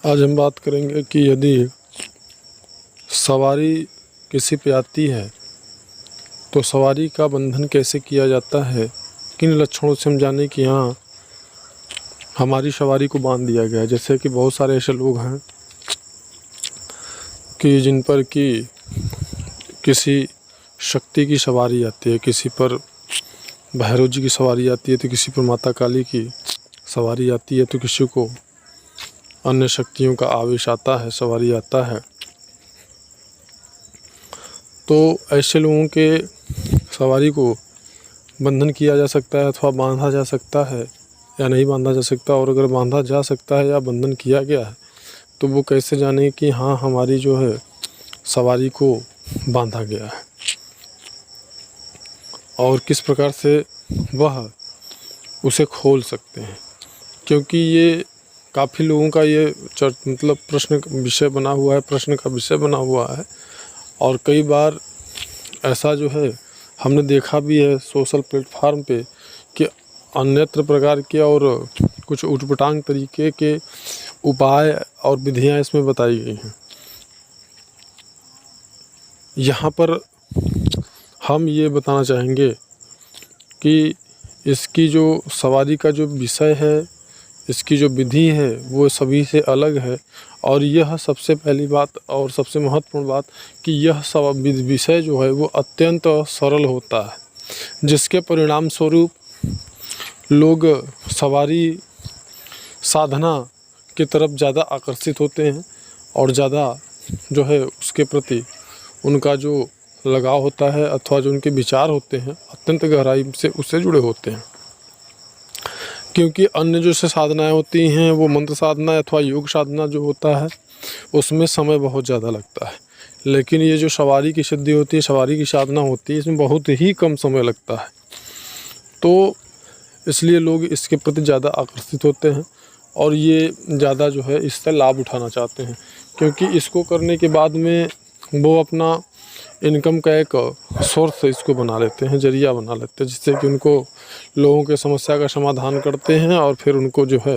आज हम बात करेंगे कि यदि सवारी किसी पे आती है तो सवारी का बंधन कैसे किया जाता है, किन लक्षणों से हम जाने कि हाँ हमारी सवारी को बांध दिया गया है। जैसे कि बहुत सारे ऐसे लोग हैं कि जिन पर कि किसी शक्ति की सवारी आती है, किसी पर भैरव जी की सवारी आती है, तो किसी पर माता काली की सवारी आती है, तो किसी को अन्य शक्तियों का आवेश आता है, सवारी आता है। तो ऐसे लोगों के सवारी को बंधन किया जा सकता है अथवा बांधा जा सकता है या नहीं बांधा जा सकता। और अगर बांधा जा सकता है या बंधन किया गया है तो वो कैसे जाने कि हाँ हमारी जो है सवारी को बांधा गया है, और किस प्रकार से वह उसे खोल सकते हैं। क्योंकि ये काफ़ी लोगों का ये मतलब प्रश्न का विषय बना हुआ है, प्रश्न का विषय बना हुआ है। और कई बार ऐसा जो है हमने देखा भी है सोशल प्लेटफार्म पे कि अन्यत्र प्रकार के और कुछ उटपटांग तरीके के उपाय और विधियां इसमें बताई गई हैं। यहाँ पर हम ये बताना चाहेंगे कि इसकी जो सवारी का जो विषय है, इसकी जो विधि है वो सभी से अलग है। और यह सबसे पहली बात और सबसे महत्वपूर्ण बात कि यह सब विषय जो है वो अत्यंत सरल होता है, जिसके परिणाम स्वरूप लोग सवारी साधना की तरफ ज़्यादा आकर्षित होते हैं और ज़्यादा जो है उसके प्रति उनका जो लगाव होता है अथवा जो उनके विचार होते हैं अत्यंत गहराई से उससे जुड़े होते हैं। क्योंकि अन्य जो से साधनाएँ होती हैं वो मंत्र साधना अथवा योग साधना जो होता है उसमें समय बहुत ज़्यादा लगता है, लेकिन ये जो सवारी की सिद्धि होती है, सवारी की साधना होती है, इसमें बहुत ही कम समय लगता है। तो इसलिए लोग इसके प्रति ज़्यादा आकर्षित होते हैं और ये ज़्यादा जो है इससे लाभ उठाना चाहते हैं। क्योंकि इसको करने के बाद में वो अपना इनकम का एक सोर्स इसको बना लेते हैं, जरिया बना लेते हैं, जिससे कि उनको लोगों के समस्या का समाधान करते हैं और फिर उनको जो है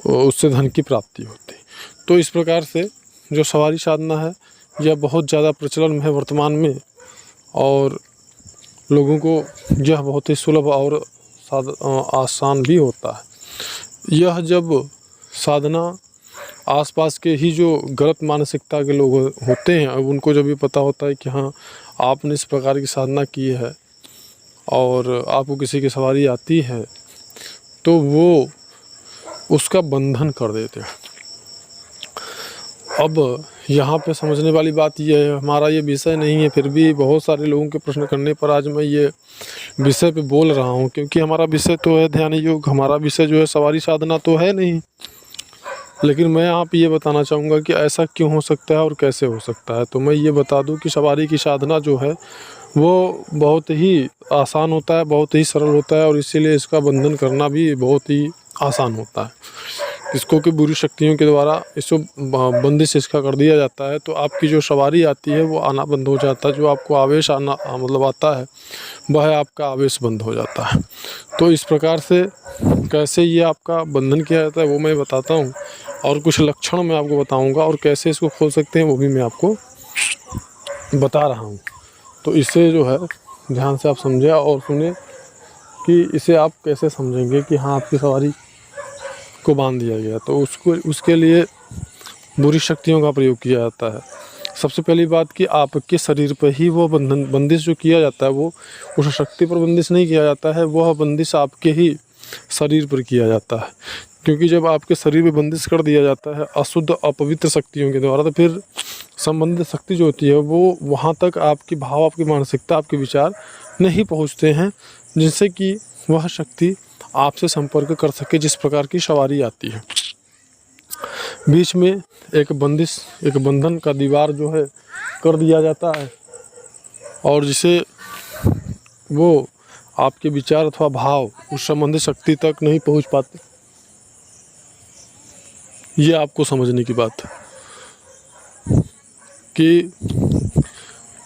उससे धन की प्राप्ति होती है। तो इस प्रकार से जो सवारी साधना है यह बहुत ज़्यादा प्रचलन में है वर्तमान में, और लोगों को यह बहुत ही सुलभ और आसान भी होता है। यह जब साधना आसपास के ही जो गलत मानसिकता के लोग होते हैं, अब उनको जब भी पता होता है कि हाँ आपने इस प्रकार की साधना की है और आपको किसी की सवारी आती है, तो वो उसका बंधन कर देते हैं। अब यहाँ पे समझने वाली बात यह है, हमारा ये विषय नहीं है, फिर भी बहुत सारे लोगों के प्रश्न करने पर आज मैं ये विषय पे बोल रहा हूँ। क्योंकि हमारा विषय तो है ध्यान योग, हमारा विषय जो है सवारी साधना तो है नहीं। लेकिन मैं आप ये बताना चाहूँगा कि ऐसा क्यों हो सकता है और कैसे हो सकता है। तो मैं ये बता दूँ कि सवारी की साधना जो है वो बहुत ही आसान होता है, बहुत ही सरल होता है, और इसीलिए इसका बंधन करना भी बहुत ही आसान होता है। इसको कि बुरी शक्तियों के द्वारा इसको बंदिश इसका कर दिया जाता है, तो आपकी जो सवारी आती है वो आना बंद हो जाता है। जो आपको आवेश आना मतलब आता है वह आपका आवेश बंद हो जाता है। तो इस प्रकार से कैसे ये आपका बंधन किया जाता है वो मैं बताता हूँ, और कुछ लक्षण मैं आपको बताऊँगा, और कैसे इसको खोल सकते हैं वो भी मैं आपको बता रहा हूँ। तो इससे जो है ध्यान से आप समझे और सुने कि इसे आप कैसे समझेंगे कि हाँ आपकी सवारी को बांध दिया गया। तो उसके लिए बुरी शक्तियों का प्रयोग किया जाता है। सबसे पहली बात कि आपके शरीर पर ही वो बंदिश जो किया जाता है वो उस शक्ति पर बंदिश नहीं किया जाता है, वह बंदिश आपके ही शरीर पर किया जाता है। क्योंकि जब आपके शरीर में बंदिश कर दिया जाता है अशुद्ध अपवित्र शक्तियों के द्वारा, तो फिर संबंधित शक्ति जो होती है वो वहाँ तक आपकी भाव, आपकी मानसिकता, आपके विचार नहीं पहुँचते हैं, जिससे कि वह शक्ति आपसे संपर्क कर सके। जिस प्रकार की सवारी आती है बीच में एक बंदिश, एक बंधन का दीवार जो है कर दिया जाता है, और जिसे वो आपके विचार अथवा भाव उस संबंधित शक्ति तक नहीं पहुंच पाते। ये आपको समझने की बात है कि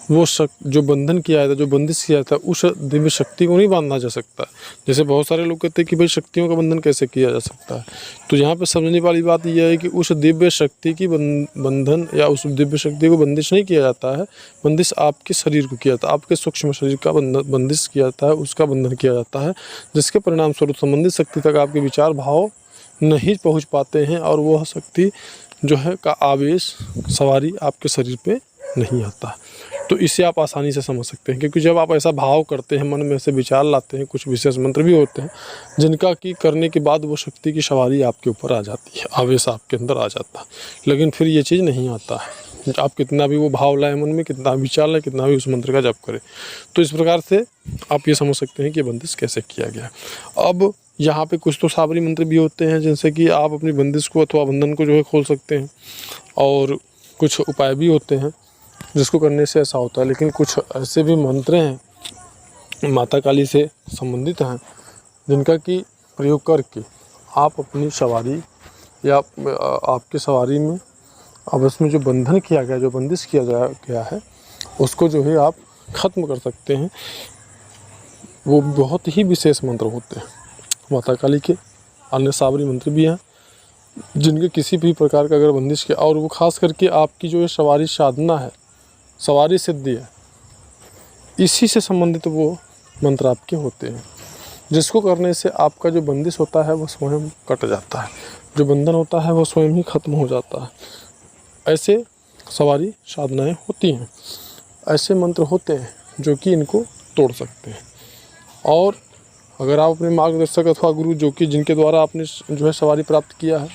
वो जो बंधन किया जाता है, जो बंदिश किया जाता है, उस दिव्य शक्ति को नहीं बांधा जा सकता। जैसे बहुत सारे लोग कहते हैं कि भाई शक्तियों का बंधन कैसे किया जा सकता है, तो यहाँ पे समझने वाली बात यह है कि उस दिव्य शक्ति की बंधन या उस दिव्य शक्ति को बंदिश नहीं किया जाता है। बंदिश आपके शरीर को किया जाता है, आपके सूक्ष्म शरीर का बंदिश किया जाता है, उसका बंधन किया जाता है, जिसके परिणाम स्वरूप संबंधित शक्ति तक आपके विचार भाव नहीं पहुँच पाते हैं और वह शक्ति जो है का आवेश सवारी आपके शरीर पे नहीं आता। तो इसे आप आसानी से समझ सकते हैं, क्योंकि जब आप ऐसा भाव करते हैं, मन में से विचार लाते हैं, कुछ विशेष मंत्र भी होते हैं जिनका कि करने के बाद वो शक्ति की सवारी आपके ऊपर आ जाती है, आवेश आपके अंदर आ जाता है। लेकिन फिर ये चीज़ नहीं आता है, आप कितना भी वो भाव लाए मन में, कितना विचार लाए, कितना भी उस मंत्र का जप करें। तो इस प्रकार से आप ये समझ सकते हैं कि बंदिश कैसे किया गया। अब यहाँ पे कुछ तो साबरी मंत्र भी होते हैं जिनसे कि आप अपनी बंदिश को अथवा बंधन को जो है खोल सकते हैं, और कुछ उपाय भी होते हैं जिसको करने से ऐसा होता है। लेकिन कुछ ऐसे भी मंत्र हैं माता काली से संबंधित हैं जिनका कि प्रयोग करके आप अपनी सवारी या आपकी सवारी में अब इसमें जो बंधन किया गया, जो बंदिश किया गया है, उसको जो है आप ख़त्म कर सकते हैं। वो बहुत ही विशेष मंत्र होते हैं माता काली के। अन्य साबरी मंत्र भी हैं जिनके किसी भी प्रकार का अगर बंदिश किया, और वो खास करके आपकी जो ये सवारी साधना है, सवारी सिद्धि है, इसी से संबंधित वो मंत्र आपके होते हैं, जिसको करने से आपका जो बंदिश होता है वो स्वयं कट जाता है, जो बंधन होता है वो स्वयं ही खत्म हो जाता है। ऐसे सवारी साधनाएं होती हैं, ऐसे मंत्र होते हैं जो कि इनको तोड़ सकते हैं। और अगर आप अपने मार्गदर्शक अथवा गुरु जो कि जिनके द्वारा आपने जो है सवारी प्राप्त किया है,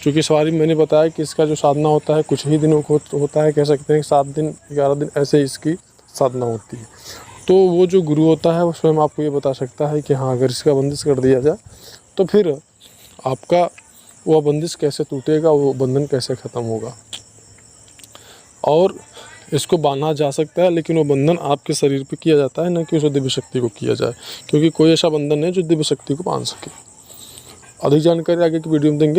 क्योंकि सवारी मैंने बताया कि इसका जो साधना होता है कुछ ही दिनों को होता है, कह सकते हैं 7 दिन 11 दिन ऐसे इसकी साधना होती है। तो वो जो गुरु होता है वो स्वयं आपको ये बता सकता है कि हाँ, अगर इसका बंदिश कर दिया जाए तो फिर आपका वह बंदिश कैसे टूटेगा, वो बंधन कैसे ख़त्म होगा, और इसको बांधा जा सकता है। लेकिन वो बंधन आपके शरीर पे किया जाता है, न कि उस दिव्य शक्ति को किया जाए, क्योंकि कोई ऐसा बंधन है जो दिव्य शक्ति को बांध सके। अधिक जानकारी आगे की वीडियो में देंगे।